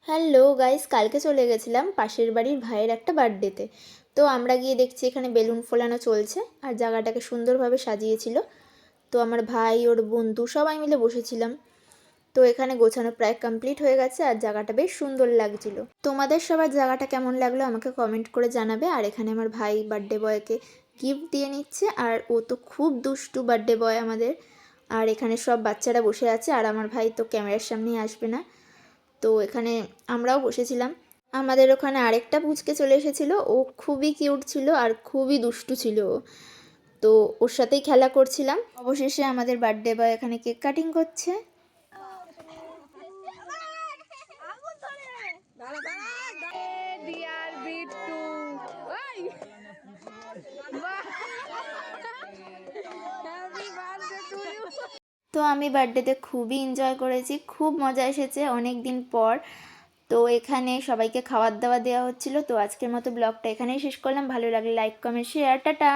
Hello guys, কালকে চলে গেছিলাম পাশের বাড়ির ভাইয়ের একটা বার্থডেতে। তো আমরা গিয়ে দেখছি এখানে বেলুন ফোলানো চলছে আর জায়গাটাকে সুন্দরভাবে সাজিয়েছিল। তো আমার ভাই, ওর বন্ধু সবাই মিলে বসেছিলাম। তো এখানে গোছানো প্রায় কমপ্লিট হয়ে গেছে আর জায়গাটা বেশ সুন্দর লাগছিল। তোমাদের সবার জায়গাটা কেমন লাগলো আমাকে কমেন্ট করে জানাবে। আর এখানে আমার ভাই বার্থডে বয়কে গিফট দিয়ে নিচ্ছে আর ও তো খুব দুষ্টু বার্থডে বয় আমাদের। আর এখানে সব বাচ্চারা বসে আছে আর আমার ভাই তো ক্যামেরার সামনেই আসবে না। তো এখানে আমরাও বসেছিলাম। আমাদের ওখানে আরেকটা পুচকে চলে এসেছিলো, ও খুবই কিউট ছিল আর খুবই দুষ্টু ছিল ও। তো ওর সাথেই খেলা করছিলাম। অবশেষে আমাদের বার্থডে বয় এখানে কেক কাটিং করছে। তো আমি বার্থডেতে খুবই এনজয় করেছি, খুব মজা এসেছে অনেক দিন পর। তো এখানে সবাইকে খাবার দাবার দেওয়া হচ্ছিল। তো আজকের মতো ব্লগটা এখানেই শেষ করলাম। ভালো লাগলে লাইক, কমেন্ট, শেয়ার। টাটা।